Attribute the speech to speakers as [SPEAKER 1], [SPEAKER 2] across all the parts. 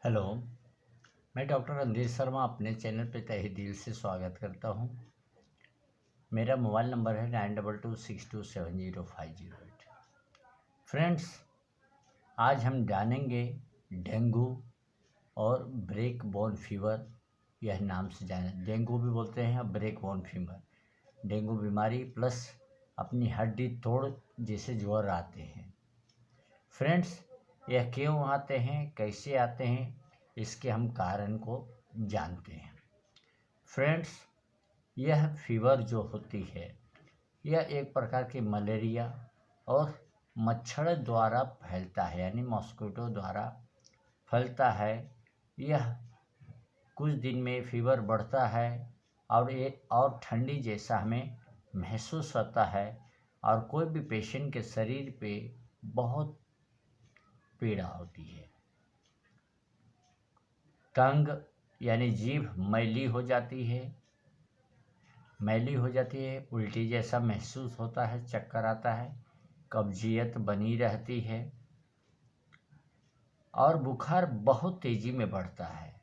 [SPEAKER 1] Hello. मैं doctor Randhir Sharma अपने channel पे तहे दिल से स्वागत करता हूँ। मेरा मोबाइल नंबर है 9226270508। फ्रेंड्स, आज हम जानेंगे डेंगू और ब्रेक बोन फीवर। यह नाम से जाना, डेंगू भी बोलते हैं और ब्रेक बोन फीवर। डेंगू बीमारी प्लस अपनी हड्डी तोड़ जैसे ज्वर आते हैं। फ्रेंड्स, यह क्यों आते हैं, कैसे आते हैं, इसके हम कारण को जानते हैं। फ्रेंड्स, यह फीवर जो होती है, यह एक प्रकार की मलेरिया और मच्छर द्वारा फैलता है, यानी मॉस्किटो द्वारा फैलता है। यह कुछ दिन में फीवर बढ़ता है और ठंडी जैसा हमें महसूस होता है और कोई भी पेशेंट के शरीर पे बहुत पीड़ा होती है। टंग यानी जीभ मैली हो जाती है, उल्टी जैसा महसूस होता है, चक्कर आता है, कब्जियत बनी रहती है और बुखार बहुत तेज़ी में बढ़ता है।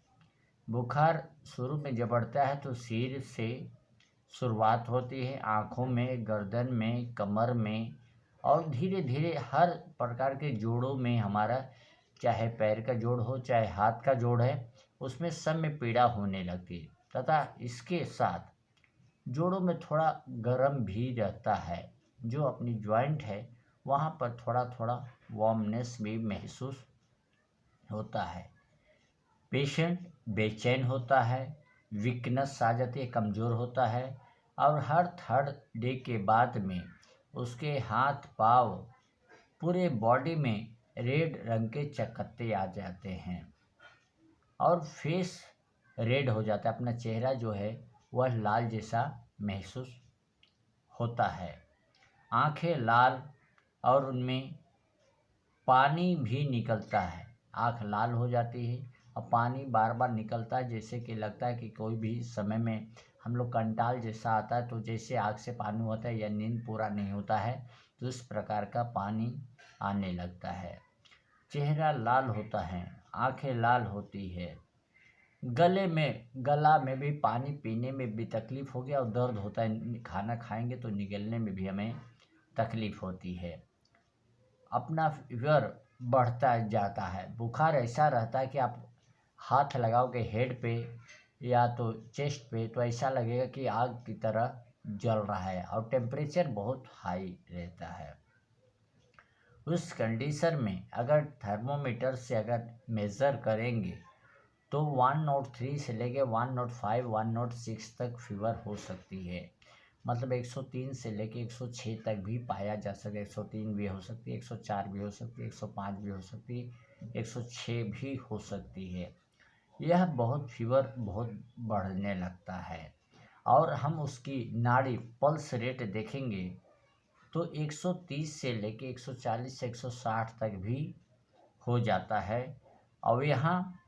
[SPEAKER 1] बुखार शुरू में जब बढ़ता है तो सिर से शुरुआत होती है, आँखों में, गर्दन में, कमर में और धीरे धीरे हर प्रकार के जोड़ों में, हमारा चाहे पैर का जोड़ हो चाहे हाथ का जोड़ है, उसमें सब में पीड़ा होने लगती है तथा इसके साथ जोड़ों में थोड़ा गर्म भी रहता है। जो अपनी जॉइंट है वहाँ पर थोड़ा थोड़ा वार्मनेस भी महसूस होता है। पेशेंट बेचैन होता है, वीकनेस आ जाती है, कमज़ोर होता है और हर थर्ड डे के बाद में उसके हाथ पाँव पूरे बॉडी में रेड रंग के चकत्ते आ जाते हैं और फेस रेड हो जाता है। अपना चेहरा जो है वह लाल जैसा महसूस होता है। आंखें लाल और उनमें पानी भी निकलता है। आँख लाल हो जाती है और पानी बार बार निकलता है, जैसे कि लगता है कि कोई भी समय में हम लोग कंटाल जैसा आता है तो जैसे आँख से पानी होता है या नींद पूरा नहीं होता है तो इस प्रकार का पानी आने लगता है। चेहरा लाल होता है, आंखें लाल होती है, गला में भी पानी पीने में भी तकलीफ़ हो गया और दर्द होता है। खाना खाएंगे तो निगलने में भी हमें तकलीफ़ होती है। अपना फीवर बढ़ता जाता है। बुखार ऐसा रहता है कि आप हाथ लगाओगे हेड पे या तो चेस्ट पे तो ऐसा लगेगा कि आग की तरह जल रहा है और टेम्परेचर बहुत हाई रहता है। उस कंडीशन में अगर थर्मोमीटर से अगर मेज़र करेंगे तो 103 से लेके 105, 106 तक फीवर हो सकती है। मतलब 103 से लेके 106 तक भी पाया जा सकता है। 103 भी हो सकती है, 104 भी हो सकती है, 105 भी हो सकती है, 106 भी हो सकती है। यह फीवर बहुत बढ़ने लगता है और हम उसकी नाड़ी पल्स रेट देखेंगे तो 130 से लेके 140 से 160 तक भी हो जाता है। और यहाँ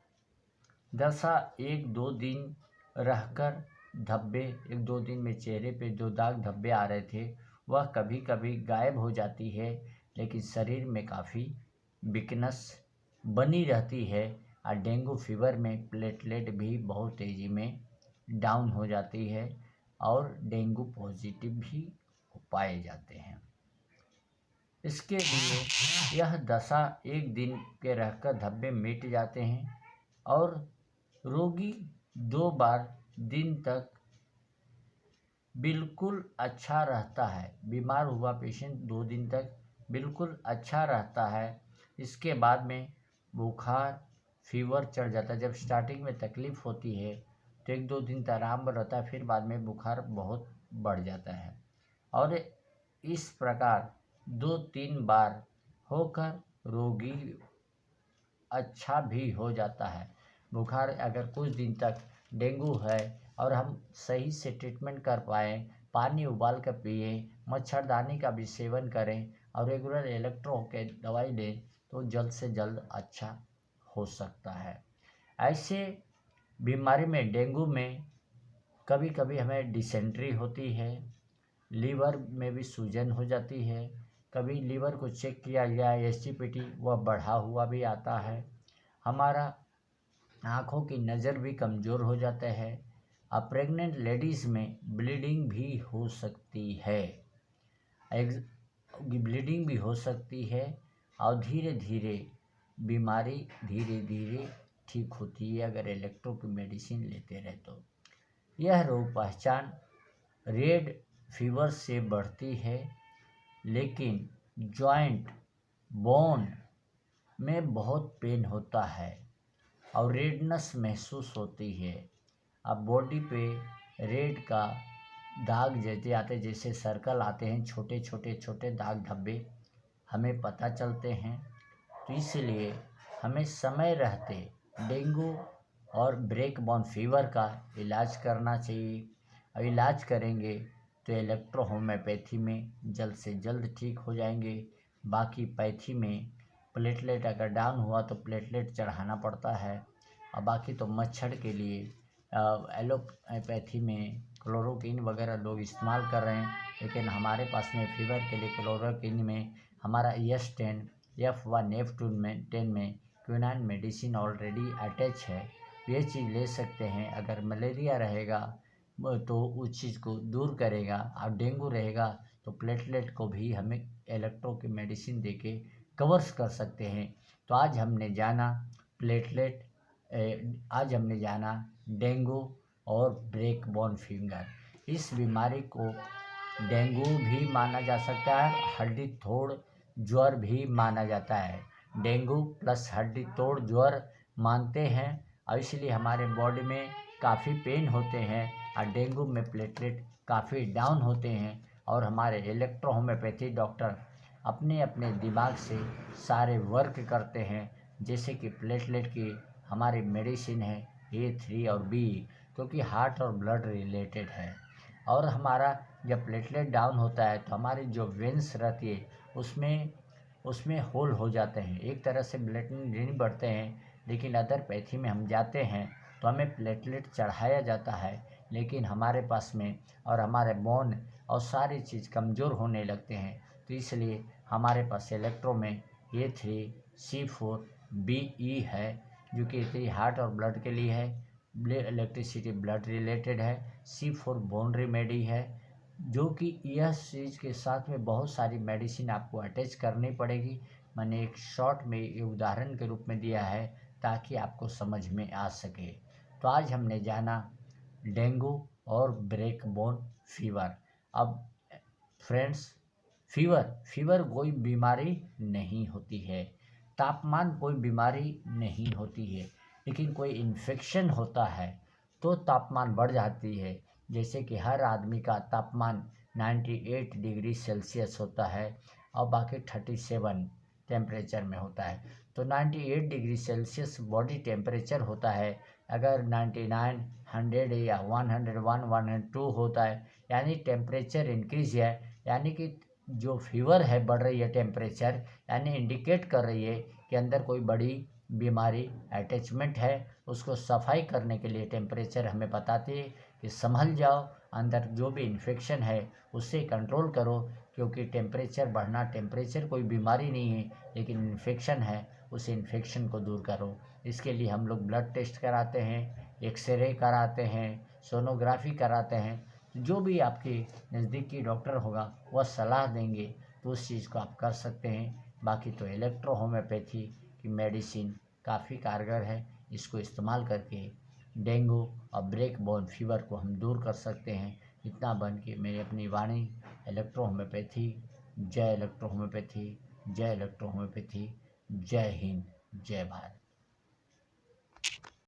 [SPEAKER 1] दशा एक दो दिन रहकर धब्बे, एक दो दिन में चेहरे पे जो दाग धब्बे आ रहे थे वह कभी कभी गायब हो जाती है, लेकिन शरीर में काफ़ी वीकनेस बनी रहती है। और डेंगू फीवर में प्लेटलेट भी बहुत तेज़ी में डाउन हो जाती है और डेंगू पॉजिटिव भी पाए जाते हैं। इसके लिए यह दशा एक दिन के रहकर धब्बे मिट जाते हैं और रोगी 2 बार दिन तक बिल्कुल अच्छा रहता है। बीमार हुआ पेशेंट 2 दिन तक बिल्कुल अच्छा रहता है। इसके बाद में बुखार फीवर चढ़ जाता है। जब स्टार्टिंग में तकलीफ़ होती है तो 1-2 दिन तक आराम रहता है, फिर बाद में बुखार बहुत बढ़ जाता है और इस प्रकार 2-3 बार होकर रोगी अच्छा भी हो जाता है। बुखार अगर कुछ दिन तक डेंगू है और हम सही से ट्रीटमेंट कर पाएँ, पानी उबाल कर पिएँ, मच्छरदानी का भी सेवन करें और रेगुलर इलेक्ट्रो के दवाई लें तो जल्द से जल्द अच्छा हो सकता है। ऐसे बीमारी में, डेंगू में कभी कभी हमें डिसेंट्री होती है, लीवर में भी सूजन हो जाती है। कभी लीवर को चेक किया गया एसजीपीटी वह बढ़ा हुआ भी आता है। हमारा आँखों की नज़र भी कमज़ोर हो जाता है। अब प्रेग्नेंट लेडीज़ में ब्लीडिंग भी हो सकती है, ब्लीडिंग भी हो सकती है और धीरे धीरे बीमारी धीरे धीरे ठीक होती है अगर इलेक्ट्रो की मेडिसिन लेते रहे तो। यह रोग पहचान रेड फीवर से बढ़ती है, लेकिन जॉइंट बोन में बहुत पेन होता है और रेडनेस महसूस होती है। अब बॉडी पे रेड का दाग जैसे आते, जैसे सर्कल आते हैं, छोटे छोटे छोटे दाग धब्बे हमें पता चलते हैं। तो इसलिए हमें समय रहते डेंगू और ब्रेक बोन फीवर का इलाज करना चाहिए। और इलाज करेंगे तो इलेक्ट्रो होम्योपैथी में जल्द से जल्द ठीक हो जाएंगे। बाकी पैथी में प्लेटलेट अगर डाउन हुआ तो प्लेटलेट चढ़ाना पड़ता है। और बाकी तो मच्छर के लिए एलोपैथी में क्लोरोक्विन वगैरह लोग इस्तेमाल कर रहे हैं, लेकिन हमारे पास में फीवर के लिए क्लोरोक्विन में हमारा F10 F1 F10 में क्विनाइन मेडिसिन ऑलरेडी अटैच है। ये चीज़ ले सकते हैं। अगर मलेरिया रहेगा तो उस चीज़ को दूर करेगा, और डेंगू रहेगा तो प्लेटलेट को भी हमें इलेक्ट्रो की मेडिसिन देके कवर्स कर सकते हैं। तो आज हमने जाना प्लेटलेट, आज हमने जाना डेंगू और ब्रेक बोन फीवर। इस बीमारी को डेंगू भी माना जा सकता है, हड्डी तोड़ ज्वर भी माना जाता है। डेंगू प्लस हड्डी तोड़ ज्वर मानते हैं, और इसलिए हमारे बॉडी में काफ़ी पेन होते हैं और डेंगू में प्लेटलेट काफ़ी डाउन होते हैं। और हमारे इलेक्ट्रो होम्योपैथी डॉक्टर अपने अपने दिमाग से सारे वर्क करते हैं, जैसे कि प्लेटलेट की हमारी मेडिसिन है A3 और B, क्योंकि हार्ट और ब्लड रिलेटेड है। और हमारा जब प्लेटलेट डाउन होता है तो हमारी जो वेंस रहती है उसमें होल हो जाते हैं, एक तरह से ब्लड नहीं बढ़ते हैं। लेकिन अदर पैथी में हम जाते हैं तो हमें प्लेटलेट चढ़ाया जाता है, लेकिन हमारे पास में और हमारे बोन और सारी चीज़ कमज़ोर होने लगते हैं। तो इसलिए हमारे पास इलेक्ट्रो में A3 C4 BE है, जो कि A3 हार्ट और ब्लड के लिए है, इलेक्ट्रिसिटी ब्लड रिलेटेड है, C4 बोन रेमेडी है, जो कि यह चीज़ के साथ में बहुत सारी मेडिसिन आपको अटैच करनी पड़ेगी। मैंने एक शॉर्ट में ये उदाहरण के रूप में दिया है ताकि आपको समझ में आ सके। तो आज हमने जाना डेंगू और ब्रेक बोन फीवर। अब फ्रेंड्स, फीवर कोई बीमारी नहीं होती है, तापमान कोई बीमारी नहीं होती है, लेकिन कोई इन्फेक्शन होता है तो तापमान बढ़ जाती है। जैसे कि हर आदमी का तापमान 98 डिग्री सेल्सियस होता है और बाकी 37 टेम्परेचर में होता है। तो 98 डिग्री सेल्सियस बॉडी टेम्परेचर होता है। अगर 99, 100 या 101, 102 होता है, यानी टेम्परेचर इंक्रीज है, यानी कि जो फीवर है बढ़ रही है टेम्परेचर, यानी इंडिकेट कर रही है कि अंदर कोई बड़ी बीमारी अटैचमेंट है। उसको सफाई करने के लिए टेम्परेचर हमें बताती है कि संभल जाओ, अंदर जो भी इन्फेक्शन है उससे कंट्रोल करो, क्योंकि टेम्परेचर बढ़ना, टेम्परेचर कोई बीमारी नहीं है लेकिन इन्फेक्शन है, उस इन्फेक्शन को दूर करो। इसके लिए हम लोग ब्लड टेस्ट कराते हैं, एक्सरे कराते हैं, सोनोग्राफी कराते हैं। जो भी आपके नज़दीकी डॉक्टर होगा वह सलाह देंगे तो उस चीज़ को आप कर सकते हैं। बाकी तो इलेक्ट्रो होम्योपैथी की मेडिसिन काफ़ी कारगर है, इसको इस्तेमाल करके डेंगू और ब्रेक बोन फीवर को हम दूर कर सकते हैं। इतना बन के मेरी अपनी वाणी इलेक्ट्रो होम्योपैथी, जय इलेक्ट्रो होम्योपैथी, जय इलेक्ट्रो होम्योपैथी, जय हिंद, जय भारत।